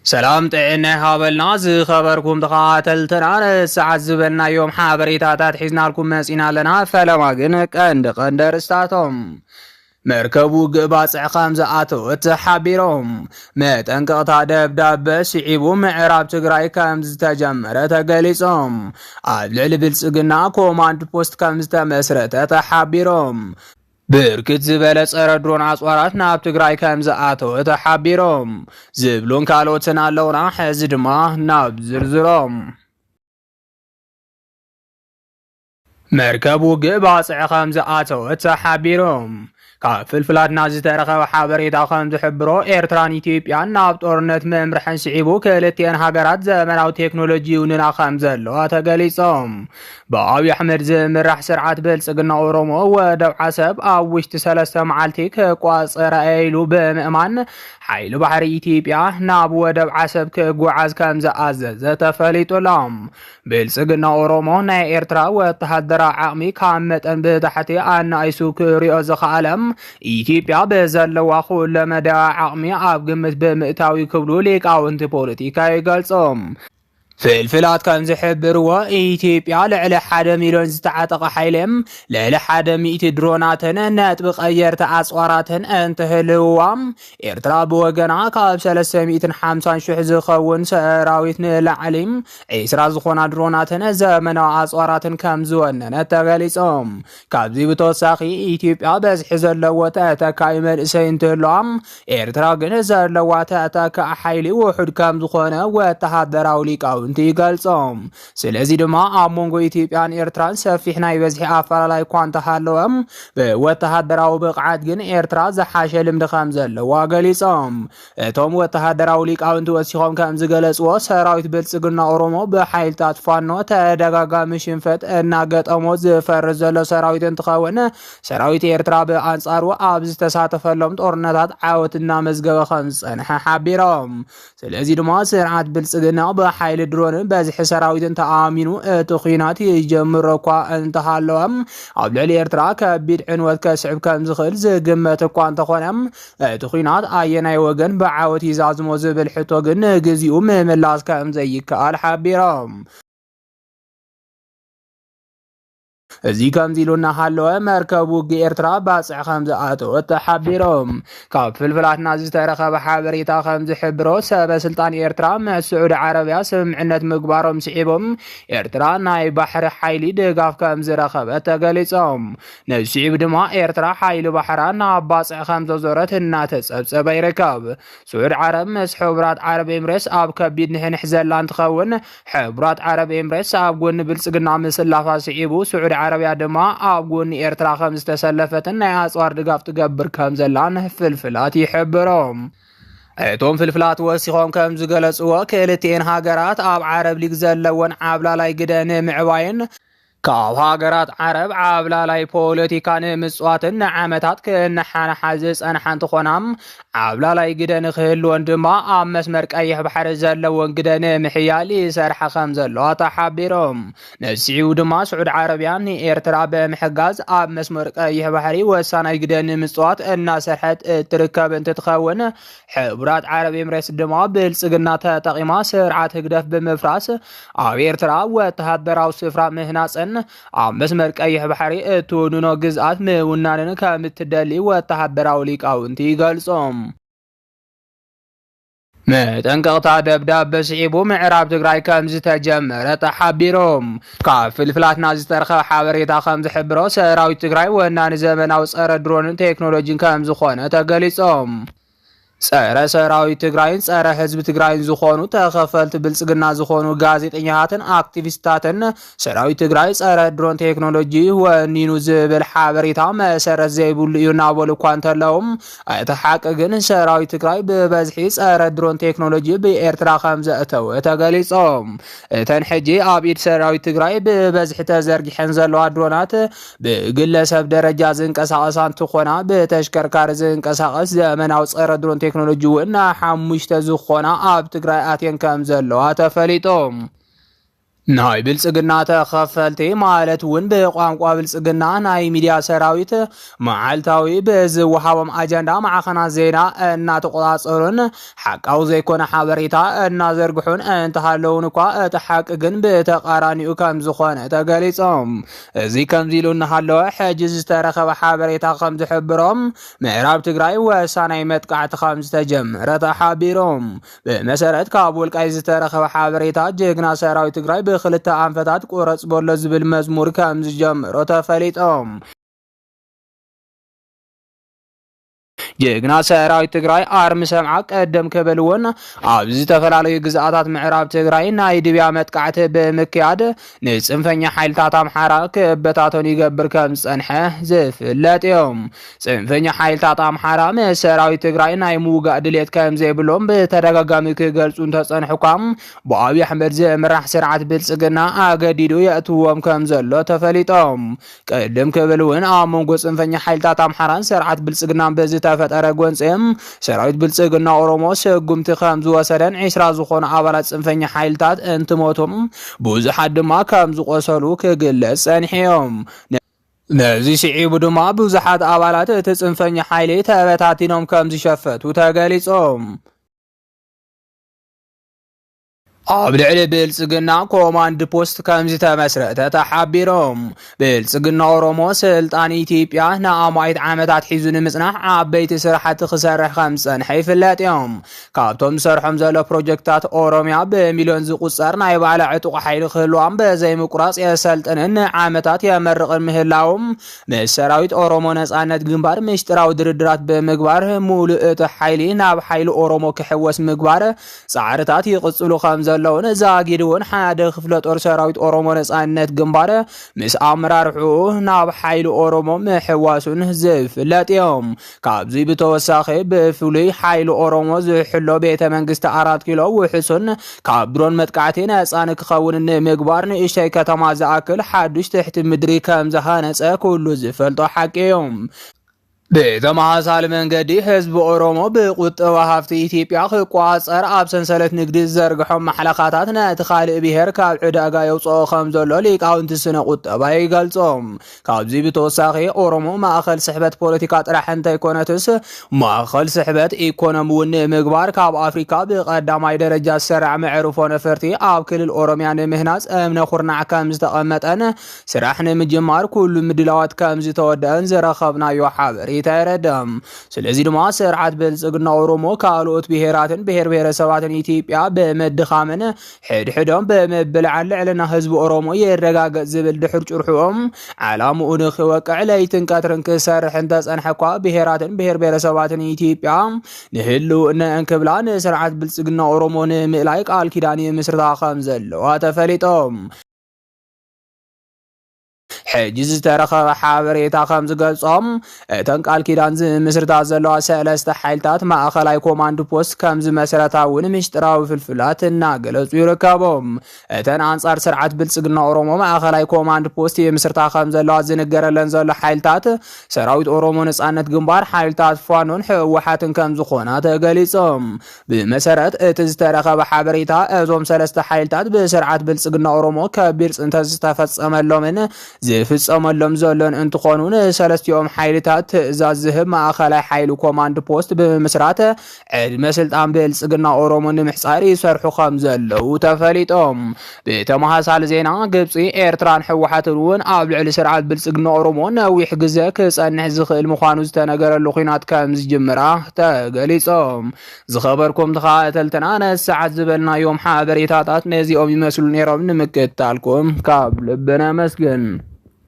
سلام طعنا هابلنا خبركم تقاتلتنا ساعات زبلنا يوم حابريتات حزنا لكم مسينا لنا فلما جنك قندر استاتهم مركبو قباص عقام زآتو اتحابيرهم متنقطع دبداب سعيبو معراب تقراي كامز تجمرة تقليصهم عدل بلسقنا كوماند بوست كامز تمسرة تحابيرهم بركت زبالة صار درون عصوارات ناب تقراي كام زآتو اتحابيرهم زبلون كالوتنا اللونا حزد ما ناب زرزرهم مركبو قباص عقام زآتو اتحابيرهم كفلفلات نازي ترخب حابريتا خم زحبرو إيرتران إثيوبيا ناب طورنت ممرحن سعيبو كالتين هاقرات زمناو تكنولوجي وننا خم زلو تقليصهم بأبي أحمد زمرح سرعات بلسقنا أورومو ودو عسب أوشت سلسة معالتك كواس رأيلو بمأمان حيلو بحر إثيوبيا ناب ودو عسب كقوعز كم زأزز تفليتو لهم بلسقنا أورومو نا إيرترا وتهدرا عقمي كامت أن بتحتي أن أيسوك ريوزخ عالم ኢትዮጵያ በዘለው አኹል ለመዳ ዓቅሚ ኣብ ግምት ብምእታዊ ክብሉ ሊቃውንቲ ፖለቲካ ይገልጾም ፍልፍላት ከም ዝሕብርዎ ኢትዮጵያ ልዕሊ 1 ሚሊዮን ዝተዓጠቐ ሓይለም ልዕሊ 100 ድሮናትን ነጥቢ ቀየርቲ ኣጽዋራትን እንትህልዋም ኤርትራ ብወገና ካብ 350 ሺህ ዝኸውን ሰራዊት ንላዕሊ 20 ዝኾና ድሮናትን ዘመናዊ ኣጽዋራትን ከም ዝወነነት ተገሊጾም ካብዚ ብተወሳኺ ኢትዮጵያ በዝሒ ዘለዎ ተተካይ መልእሰይ እንትህልዋም ኤርትራ ግን ዘለዋ ተተካይ ሓይሊ ውሑድ ከም ዝኾነ ወተሃደራዊ ሊቃው يقالصهم سلازي دما امونغو ايثيوبيان ايرتران سفيح ناي بزحي افرالاي كوانتا هالوهم وتهدراو بقعات جن ايرترا زحاشه لمد خمزلوا غليصهم اتوم وتهدراو ليقاونت وسيخوم كم زغلصو سراويت بلصغنا اورومو بحايلታት ፋኖ ተደጋጋሚ ሽንፈት እና ገጠሞ ዝፈርዘለ ሰራዊት እንትኸውን ሰራዊት ኤርትራ በአንጻሩ ኣብዝ ተሳተፈሎም ጦርነታት ዓወትና መዝገበ ከምጸንሐ ሓቢሮም ስለዚህ ድማ ስርዓት ብልጽግና በኃይል ድሮን በዝሕ ሰራዊትን ተኣሚኑ እትኺናት ይጀምር እኳ እንተሃለወም ኣብ ልዕሊ ኤርትራ ከቢድ ዕንወት ከስዕብ ከም ዝኽእል ዝግመት እኳ እንተኾነም እትኺናት ኣየናይ ወገን ብዓወት ይዛዝሞ ዝብል ሕቶ ግን ግዚኡ ምምላስ ከም ዘይከኣል ሓቢሮም እዚ ከምዚሉና ሃለወ መርከቡ ኤርትራ ባጽዕ ከም ዝኣተወ ተሓቢሮም ካብ ፍልፍላትና ዝተረኸበ ሓበሬታ ከም ዝሕብሮ ሰበስልጣን ኤርትራ መስዑድ ዓረብያ ስምምዕነት ምግባሮም ስዒቦም ኤርትራ ናይ ባሕሪ ሓይሊ ድጋፍ ከም ዝረኸበ ተገሊጾም ነስዒብ ድማ ኤርትራ ሓይሊ ባሕራ ናብ ባጽዕ ከም ዘዞረት እናተጸብጸበ ይርከብ ስዑድ ዓረብ ምስ ሕብራት ዓረብ ኤምሬትስ ኣብ ከቢድ ንሕንሕ ዘላ እንትኸውን ሕብራት ዓረብ ኤምሬትስ ኣብ ጎኒ ብልጽግና ምስላፋ ስዒቡ ስዑድ عربيا دما أبغون إيرترا خمس تسلفتن ناي أصوار دقاف تقبر كام زلان فلفلات يحبرهم اتوم فلفلات وسيخوم كام زغلص وكلتين هاجرات اب عرب ليك زلون عبلا لاي قدن معواين كاب هاجرات عرب عبلا لاي بوليتيكان مصواتن عامتات كنحان حازس أنا حانت خونام عبلا لاي قدن خيلو اندما ام مسمر قيح بحر زلون قدن محيالي سرح خمزلو تحبيرهم نسيو دما سعود عربيان ايرترا بمحجاز اب مسمر قيح بحري وسانا قدن مصوات ان سرحت تركب انت تخون حبرات عربي مرس دما بلصقنا تقيما سرعات هدف بمفراس اب ايرترا وتهدراو سفرا مهناصن مسمر قيح بحري تونو جزات مونانن كمتدلي وتهدراو ليقاونت يغلصوم متنقطع دبداب بسعيبو معراب تقراي كم زتجمر تحبيرهم كفلفلات نازي ترخب حابريتا خم زحبرو سراوي تقراي ونان زمناو صار درون تكنولوجي كم زخونه تقليصهم صار سراوي تግራይን صار ህዝብ ትግራይን ዝኾኑ ተኸፈልት ብልጽግና ዝኾኑ ጋዜጠኛታትን አክቲቪስታትን ሰራዊ ትግራይ صار ድሮን ቴክኖሎጂ ወኒኑ ዝብል ሓበሬታ መሰረት ዘይብሉ ይናበሉ ኳንተለውም አይተሓቀ ግን ሰራዊ ትግራይ በበዝሒ صار ድሮን ቴክኖሎጂ በኤርትራ ከም ዘእተው ተገሊጾም እተን ሕጂ ኣብ ኢድ ሰራዊ ትግራይ በበዝሒ ተዘርጊሐን ዘለዋ ድሮናት በግለሰብ ደረጃ ዝንቀሳቀሳን ትኾና በተሽከርካሪ ዝንቀሳቀስ ዘመናዊ صار ድሮን تكنولوجي وإنها حمشت زخونا آب تقرأ آتين كام زلوا تفليتهم ናይ ብልጽግና ተኸፈልቲ ማለት እውን ብቋንቋ ብልጽግና ናይ ሚድያ ሰራዊት መዓልታዊ ብዝወሃቦም ኣጀንዳ ማዕኸናት ዜና እናተቆጻጸሩን ሓቃዊ ዘይኮነ ሓበሬታ እናዘርግሑን እንተሃለውን እኳ እቲ ሓቂ ግን ብተቃራኒኡ ከም ዝኾነ ተገሊጾም እዚ ከምዚ ኢሉ እናሃለወ ሕጂ ዝተረኸበ ሓበሬታ ከም ዝሕብሮም ምዕራብ ትግራይ ወሳናይ መጥቃዕቲ ከም ዝተጀመረ ተሓቢሮም ብመሰረት ካብ ወልቃይ ዝተረኸበ ሓበሬታ ጅግና ሰራዊት ትግራይ ክልተ አንፈታት ቆረጽ ቦሎ ዝብል መዝሙር ከም ዝጀምሮ ተፈሊጦም ጀግና ሰራዊት ትግራይ አርሚ ሰምዓ ቀደም ከበልውን ኣብዚ ተፈላለዩ ግዛኣታት ምዕራብ ትግራይ ናይ ድብያ መጥቃዕቲ ብምክያድ ንጽንፈኛ ሓይልታት ኣምሓራ ክበታተኑ ይገብር ከም ዝጸንሐ ዝፍለጥ እዮም ጽንፈኛ ሓይልታት ኣምሓራ ሰራዊት ትግራይ ናይ ምውጋእ ድሌት ከም ዘይብሎም ብተደጋጋሚ ክገልጹ እንተጸንሑኳም ብኣብይ ኣሕመድ ዝምራሕ ስርዓት ብልጽግና ኣገዲዱ የእትዎም ከም ዘሎ ተፈሊጦም ቀደም ከበልውን ኣብ መንጎ ጽንፈኛ ሓይልታት ኣምሓራን ስርዓት ብልጽግና በዝተፈ ተረጎንጽም ሰራዊት ብልጽግና ኦሮሞ ሰጉምቲ ከም ዝወሰደን 20 ዝኾኑ ኣባላት ጽንፈኛ ሓይልታት እንትሞቱም ብዙሓት ድማ ከም ዝቆሰሉ ክግለጽ ጸኒሖም ነዚ ሲዒቡ ድማ ብዙሓት ኣባላት እቲ ጽንፈኛ ሓይሊ ተበታቲኖም ከም ዝሸፈቱ ተገሊጾም ኣብ ልዕሊ ብልጽግና ኮማንድ ፖስት ከም ዝተመስረተ ተሓቢሮም ብልጽግና ኦሮሞ ስልጣን ኢትዮጵያ ንኣማይት ዓመታት ሒዙ ንምጽናሕ ዓበይቲ ስራሕቲ ክሰርሕ ከም ዝጸንሐ ይፍለጥ እዮም ካብቶም ዝሰርሖም ዘሎ ፕሮጀክታት ኦሮሚያ ብሚልዮን ዝቁጸር ናይ ባዕላ ዕጡቕ ሓይሊ ክህልዋን በዘይምቁራጽ የሰልጥንን ዓመታት የመርቕን ምህላዎም ምስ ሰራዊት ኦሮሞ ነጻነት ግንባር ምስጢራዊ ድርድራት ብምግባር ሙሉእ እቲ ሓይሊ ናብ ሓይሊ ኦሮሞ ክሕወስ ምግባር ጻዕርታት ይቕጽሉ ከም ዘለውን ዛጊድውን ሓደ ክፍለ ጦር ሰራዊት ኦሮሞ ነጻነት ግንባር ምስ ኣመራርሑ ናብ ሓይሊ ኦሮሞ ምሕዋሱን ዝፍለጥ እዮም ካብዚ ብተወሳኺ ብፍሉይ ሓይሊ ኦሮሞ ዝሕሎ ቤተ መንግስቲ 4 ኪሎ ውሕሱን ካብ ድሮን መጥቃዕቲ ነጻ ንክኸውን ንምግባር ንእሽተይ ከተማ ዝኣክል ሓዱሽ ትሕቲ ምድሪ ከም ዝሃነጸ ኩሉ ዝፈልጦ ሓቂ እዮም በተመሳሳሊ መንገዲ ህዝብ ኦሮሞ በቁጠባ ሃፍቲ ኢትዮጵያ ክቋጸር ኣብ ሰንሰለት ንግዲ ዘርግሖም ማሕለኻታት ነቲ ካልእ ብሄር ካብ ዕዳጋ የውፅኦ ከም ዘሎ ሊቃውንቲ ስነ ቁጠባ ይገልጾም ካብዚ ብተወሳኺ ኦሮሞ ማእኸል ስሕበት ፖለቲካ ጥራሕ እንተይኮነትስ ማእኸል ስሕበት ኢኮኖሚ እውን ንምግባር ካብ ኣፍሪካ ብቐዳማይ ደረጃ ዝሰርዕ መዕርፎ ነፈርቲ ኣብ ክልል ኦሮሚያ ንምህናፅ እምነ ኩርናዕ ከም ዝተቐመጠን ስራሕ ንምጅማር ኩሉ ምድላዋት ከም ዝተወደአን ዝረኸብናዮ ሓበሬታ ይተረዳም ስለዚህ ድማ ስርዓት ብልጽግና ኦሮሞ ካልኦት ብሄራትን ብሄር ብሄረሰባትን ኢትዮጵያ በመድኻመን ሕድሕዶም በመብልዓን ልዕልና ህዝቢ ኦሮሞ የረጋገጽ ዝብል ድሕር ጭርሑኦም ዓላምኡ ንኽወቅዕ ለይትን ቀትርን ክሰርሕ እንተጸንሐ እኳ ብሄራትን ብሄር ብሄረሰባትን ኢትዮጵያ ንህልውና እንክብላ ንስርዓት ብልጽግና ኦሮሞ ንምእላይ ቃል ኪዳን ምስርታ ከም ዘለዋ ተፈሊጦም ሕጂ ዝተረኸበ ሓበሬታ ከም ዝገልጾም እተን ቃል ኪዳን ዝምስርታ ዘለዋ ሰለስተ ሓይልታት ማእኸላይ ኮማንድ ፖስት ከም ዝመስረታ እውን ምስጢራዊ ፍልፍላት እናገለጹ ይርከቦም እተን አንጻር ስርዓት ብልጽግና ኦሮሞ ማእኸላይ ኮማንድ ፖስት የምስርታ ከም ዘለዋ ዝነገረለን ዘሎ ሓይልታት ሰራዊት ኦሮሞ ነጻነት ግንባር ሓይልታት ፋኖን ህወሓትን ከም ዝኾና ተገሊጾም ብመሰረት እቲ ዝተረኸበ ሓበሬታ እዞም ሰለስተ ሓይልታት ብስርዓት ብልጽግና ኦሮሞ ከቢድ ጽንተት ዝተፈጸመሎምን ዝፍጸመሎም ዘሎን እንትኾኑ ንሰለስቲኦም ሓይልታት ትእዛዝ ዝህብ ማእኸላይ ሓይሊ ኮማንድ ፖስት ብምስራት ዕድመ ስልጣን ብልጽግና ኦሮሞ ንምሕጻር ይሰርሑ ከም ዘለው ተፈሊጦም ብተመሳሳሊ ዜና ግብፂ ኤርትራን ህወሓትን እውን ኣብ ልዕሊ ስርዓት ብልጽግና ኦሮሞ ነዊሕ ግዜ ክጸንሕ ዝኽእል ምዃኑ ዝተነገረሉ ኩናት ከም ዝጅምራ ተገሊጾም ዝኸበርኩም ተኸታተልትና ነሰዓት ዝበልናዮም ሓበሬታታት ነዚኦም ይመስሉ ነይሮም ንምክትታልኩም ካብ ልብና መስገን